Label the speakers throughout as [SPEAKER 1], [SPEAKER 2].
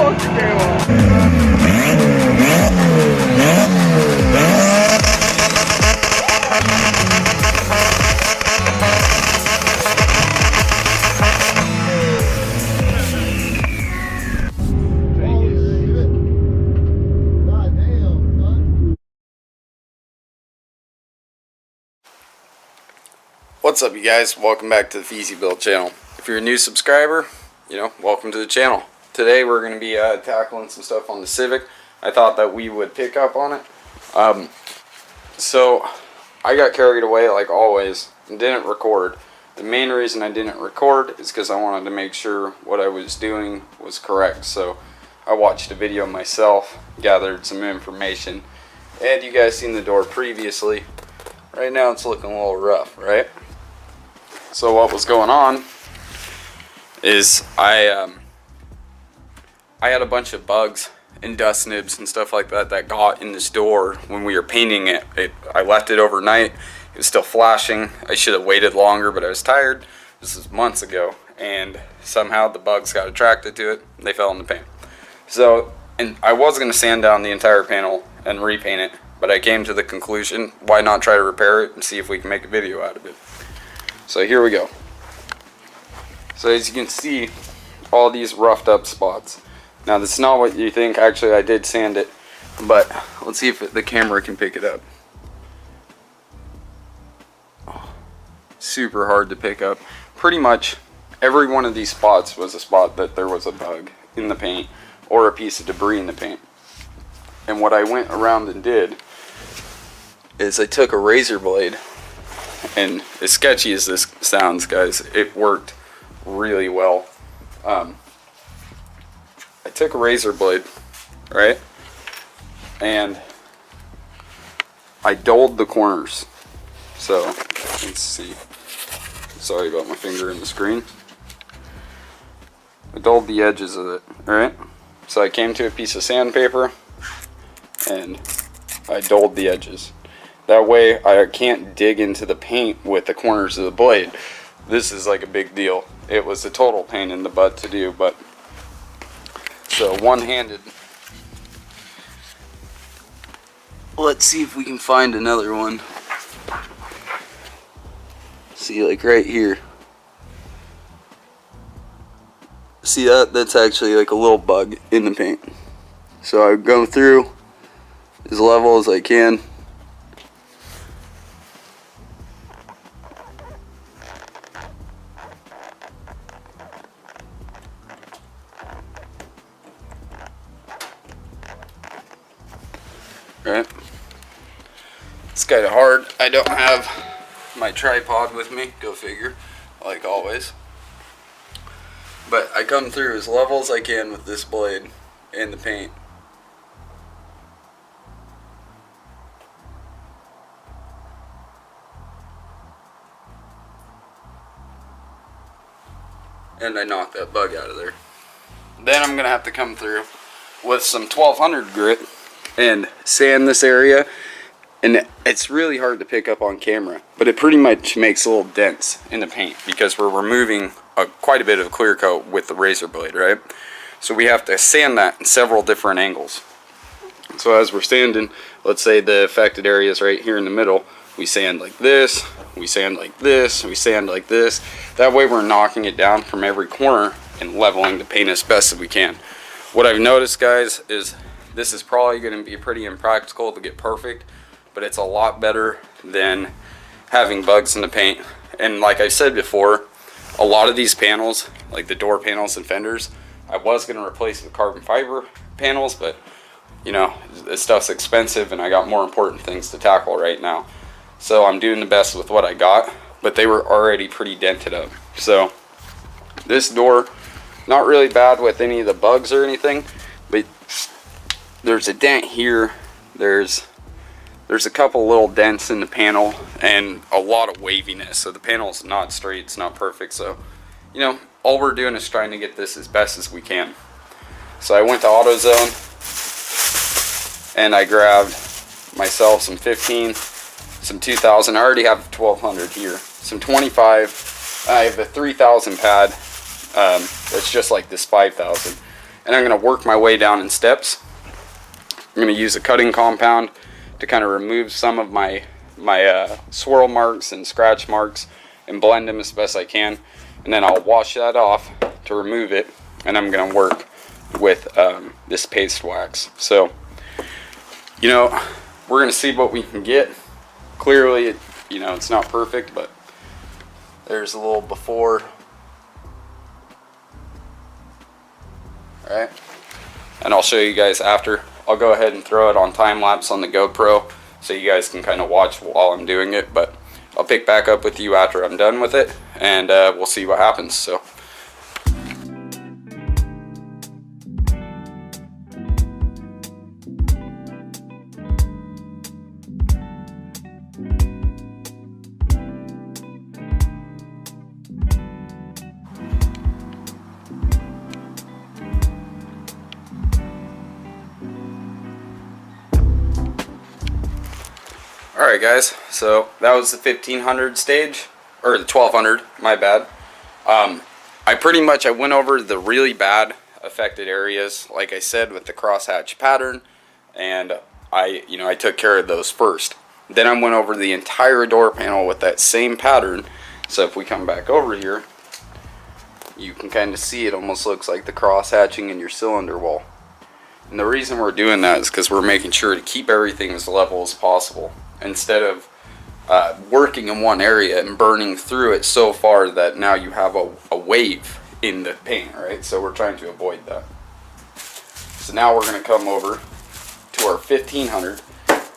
[SPEAKER 1] What's up, you guys? Welcome back to the Feezy-built channel. If you're a new subscriber, welcome to the channel. Today we're going to be tackling some stuff on the Civic. I thought that we would pick up on it. So I got carried away like always and didn't record. The main reason I didn't record is because I wanted to make sure what I was doing was correct. So I watched a video myself, gathered some information, and you guys seen the door previously. Right now it's looking a little rough, right? So what was going on is I had a bunch of bugs and dust nibs and stuff like that that got in this door when we were painting it. I left it overnight. It was still flashing. I should have waited longer, but I was tired. This was months ago, and somehow the bugs got attracted to it. They fell in the paint. So, and I was going to sand down the entire panel and repaint it, but I came to the conclusion, why not try to repair it and see if we can make a video out of it. So here we go. So as you can see, all these roughed up spots. Now that's not what you think. Actually, I did sand it, but let's see if the camera can pick it up. Oh, super hard to pick up. Pretty much every one of these spots was a spot that there was a bug in the paint or a piece of debris in the paint. And what I went around and did is I took a razor blade, and as sketchy as this sounds, guys, it worked really well. I took a razor blade, right, and I doled the corners. So let's see, sorry about my finger in the screen. I doled the edges of it, alright? So I came to a piece of sandpaper and I doled the edges. That way I can't dig into the paint with the corners of the blade. This is like a big deal. It was a total pain in the butt to do, but so one-handed. Let's see if we can find another one. See, like right here. See that? That's actually like a little bug in the paint. So I go through as level as I can. Right? It's kind of hard. I don't have my tripod with me, go figure, like always. But I come through as level as I can with this blade and the paint. And I knock that bug out of there. Then I'm going to have to come through with some 1200 grit and sand this area. And it's really hard to pick up on camera, but it pretty much makes little dents in the paint because we're removing quite a bit of clear coat with the razor blade, right? So we have to sand that in several different angles. So as we're sanding, let's say the affected area is right here in the middle, we sand like this, we sand like this, we sand like this. That way we're knocking it down from every corner and leveling the paint as best as we can. What I've noticed, guys, is this is probably going to be pretty impractical to get perfect, but it's a lot better than having bugs in the paint. And like I said before, a lot of these panels, like the door panels and fenders, I was going to replace with carbon fiber panels, but you know, this stuff's expensive and I got more important things to tackle right now. So I'm doing the best with what I got, but they were already pretty dented up. So this door, not really bad with any of the bugs or anything, but there's a dent here, there's a couple little dents in the panel and a lot of waviness, so the panel's not straight, it's not perfect. So you know, all we're doing is trying to get this as best as we can. So I went to AutoZone and I grabbed myself some 15, some 2000. I already have 1200 here, some 25. I have a 3000 pad that's just like this 5000, and I'm going to work my way down in steps. I'm going to use a cutting compound to kind of remove some of my swirl marks and scratch marks and blend them as best I can, and then I'll wash that off to remove it, and I'm going to work with this paste wax. So, you know, we're going to see what we can get. Clearly, you know, it's not perfect, but there's a little before. Alright, and I'll show you guys after. I'll go ahead and throw it on time lapse on the GoPro so you guys can kind of watch while I'm doing it, but I'll pick back up with you after I'm done with it, and we'll see what happens. So. Alright guys, so that was the 1500 stage, or the 1200, my bad. I went over the really bad affected areas, like I said, with the crosshatch pattern, and I took care of those first. Then I went over the entire door panel with that same pattern. So if we come back over here, you can kind of see it almost looks like the crosshatching in your cylinder wall. And the reason we're doing that is because we're making sure to keep everything as level as possible, instead of working in one area and burning through it so far that now you have a wave in the paint, right? So we're trying to avoid that. So now we're going to come over to our 1500,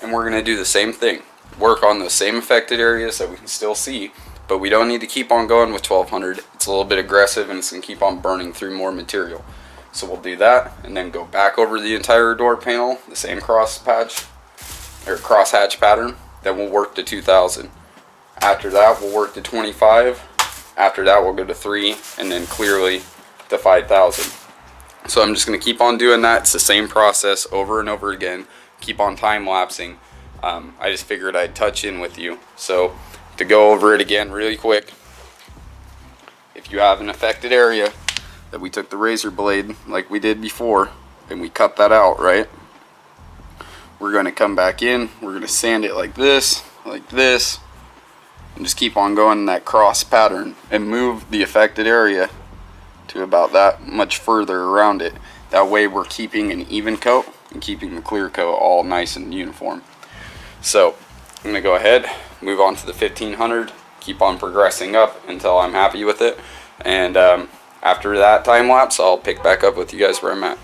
[SPEAKER 1] and we're going to do the same thing. Work on the same affected areas that we can still see, but we don't need to keep on going with 1200. It's a little bit aggressive and it's going to keep on burning through more material. So we'll do that, and then go back over the entire door panel, the same crosshatch pattern. Then we'll work to 2000. After that, we'll work to 25. After that, we'll go to 3, and then clearly to 5000. So I'm just going to keep on doing that. It's the same process over and over again. Keep on time lapsing. I just figured I'd touch in with you. So to go over it again really quick, if you have an affected area that we took the razor blade like we did before and we cut that out, right? We're going to come back in, we're going to sand it like this, and just keep on going in that cross pattern and move the affected area to about that much further around it. That way we're keeping an even coat and keeping the clear coat all nice and uniform. So I'm going to go ahead, move on to the 1500, keep on progressing up until I'm happy with it, and after that time lapse I'll pick back up with you guys where I'm at.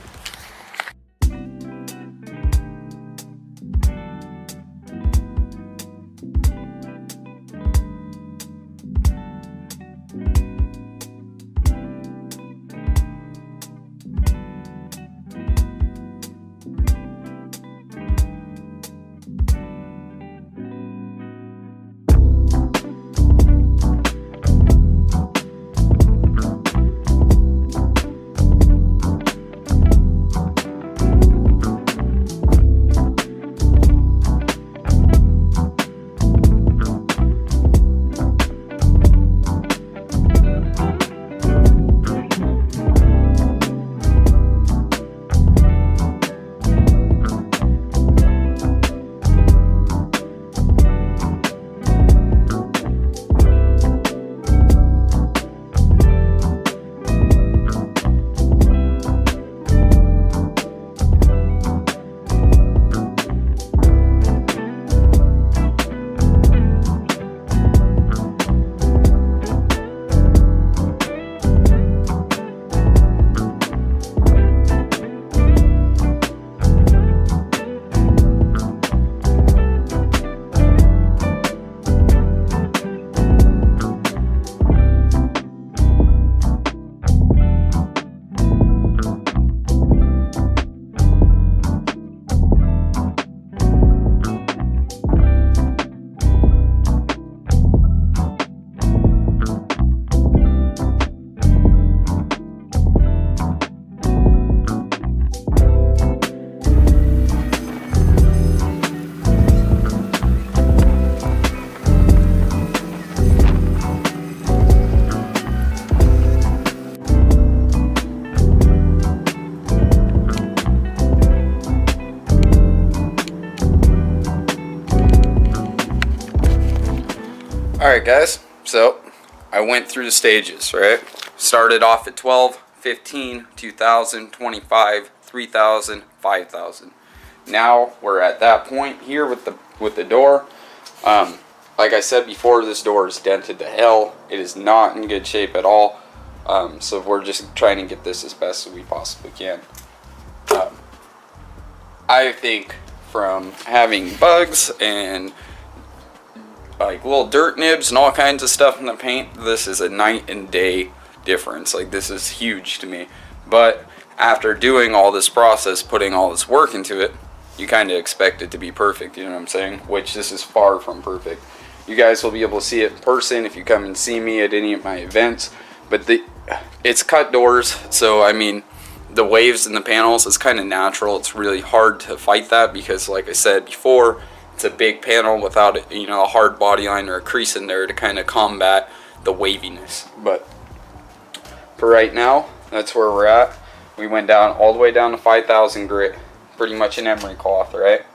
[SPEAKER 1] guys, so I went through the stages, right? Started off at 12, 15, 2000, 25, 3000, 5000. Now we're at that point here with the door. Like I said before, this door is dented to hell. It is not in good shape at all. So we're just trying to get this as best as we possibly can. I think from having bugs and like little dirt nibs and all kinds of stuff in the paint, this is a night and day difference. Like, this is huge to me. But after doing all this process, putting all this work into it, you kind of expect it to be perfect, you know what I'm saying? Which this is far from perfect. You guys will be able to see it in person if you come and see me at any of my events. But it's cut doors, so I mean, the waves in the panels is kind of natural. It's really hard to fight that because, like I said before, it's a big panel without, you know, a hard body line or a crease in there to kind of combat the waviness. But for right now, that's where we're at. We went down all the way down to 5000 grit, pretty much an emery cloth, right?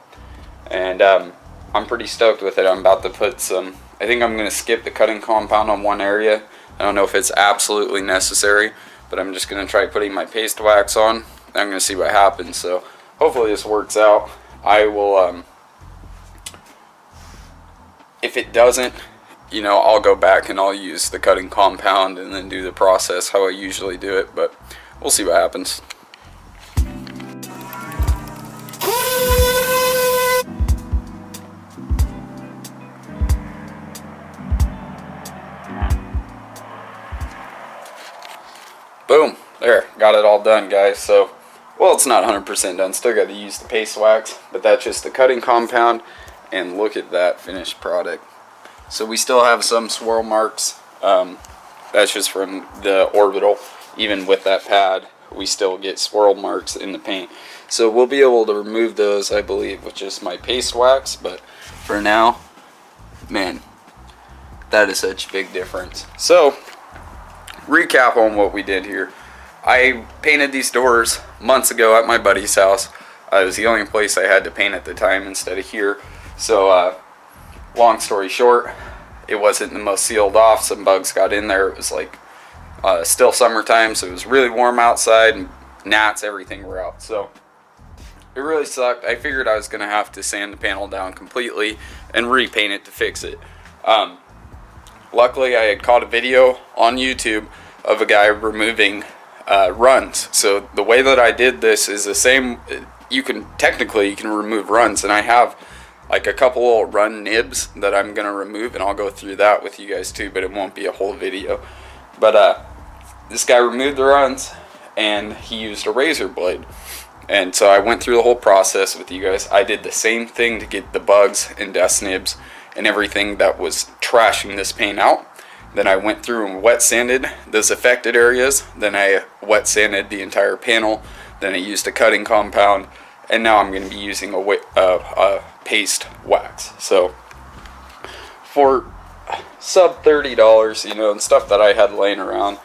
[SPEAKER 1] And I'm pretty stoked with it. I'm about to put some, I think I'm going to skip the cutting compound on one area. I don't know if it's absolutely necessary, but I'm just going to try putting my paste wax on. I'm going to see what happens. So hopefully this works out. I will, if it doesn't, you know, I'll go back and I'll use the cutting compound and then do the process how I usually do it, but we'll see what happens. Boom, there, got it all done, guys. So, well, it's not 100% done, still got to use the paste wax, but that's just the cutting compound, and look at that finished product. So we still have some swirl marks, that's just from the orbital. Even with that pad, we still get swirl marks in the paint. So we'll be able to remove those, I believe, with just my paste wax, but for now, man, that is such a big difference. So, recap on what we did here. I painted these doors months ago at my buddy's house. It was the only place I had to paint at the time instead of here. So, long story short, it wasn't the most sealed off. Some bugs got in there. It was like still summertime, so it was really warm outside, and gnats, everything were out. So it really sucked. I figured I was going to have to sand the panel down completely and repaint it to fix it. Luckily, I had caught a video on YouTube of a guy removing runs. So the way that I did this is the same. You can remove runs, and I have like a couple little run nibs that I'm gonna remove, and I'll go through that with you guys too, but it won't be a whole video. But this guy removed the runs, and he used a razor blade. And so I went through the whole process with you guys. I did the same thing to get the bugs and dust nibs and everything that was trashing this paint out. Then I went through and wet sanded those affected areas. Then I wet sanded the entire panel. Then I used a cutting compound, and now I'm going to be using a paste wax. So for sub $30, you know, and stuff that I had laying around,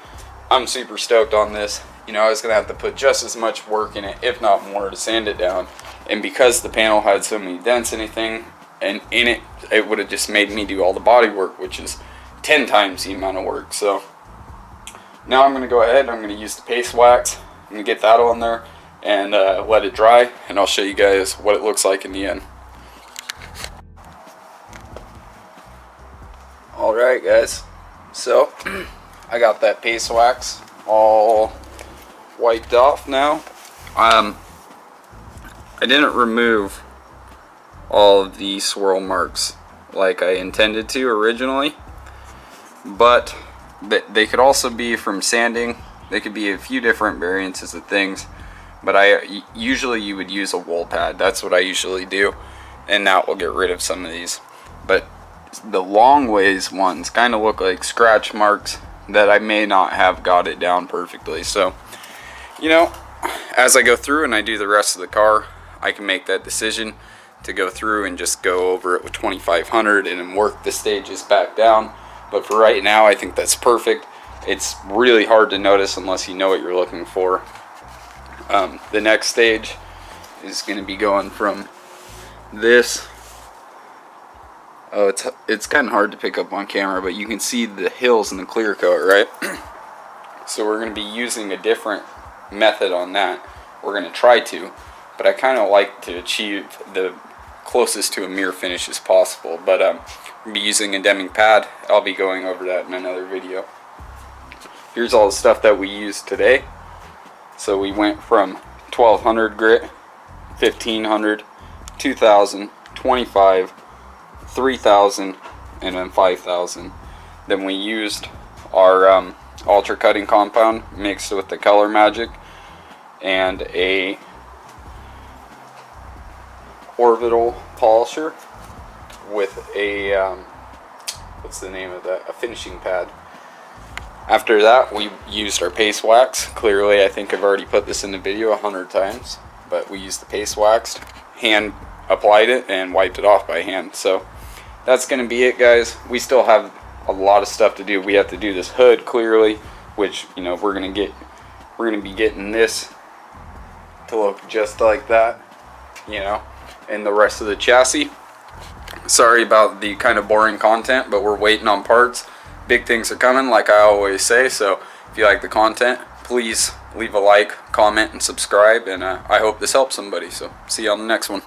[SPEAKER 1] I'm super stoked on this. You know, I was going to have to put just as much work in it, if not more, to sand it down. And because the panel had so many dents and anything, and in it, it would have just made me do all the body work, which is 10 times the amount of work. So now I'm going to go ahead, I'm going to use the paste wax. I'm going to get that on there and let it dry, and I'll show you guys what it looks like in the end. Alright guys, so I got that paste wax all wiped off now. I didn't remove all of the swirl marks like I intended to originally, but they could also be from sanding. They could be a few different variances of things, but usually you would use a wool pad. That's what I usually do, and that will get rid of some of these. But the long ways ones kind of look like scratch marks that I may not have got it down perfectly. So, you know, as I go through and I do the rest of the car, I can make that decision to go through and just go over it with 2500 and then work the stages back down. But for right now, I think that's perfect. It's really hard to notice unless you know what you're looking for. The next stage is going to be going from this Oh, it's kind of hard to pick up on camera, but you can see the hills in the clear coat, right? So we're going to be using a different method on that. We're going to try to, but I kind of like to achieve the closest to a mirror finish as possible. But I'm going to be using a Deming pad. I'll be going over that in another video. Here's all the stuff that we used today. So we went from 1200 grit, 1500, 2000, 25, 3000, and then 5000. Then we used our ultra cutting compound mixed with the Color Magic and a orbital polisher with a what's the name of that? A finishing pad. After that, we used our paste wax. Clearly, I think I've already put this in the video 100 times, but we used the paste wax, hand applied it, and wiped it off by hand. So that's going to be it, guys. We still have a lot of stuff to do. We have to do this hood clearly, which, you know, we're going to be getting this to look just like that, you know, and the rest of the chassis. Sorry about the kind of boring content, but we're waiting on parts. Big things are coming, like I always say. So if you like the content, please leave a like, comment, and subscribe, and I hope this helps somebody. So see you on the next one.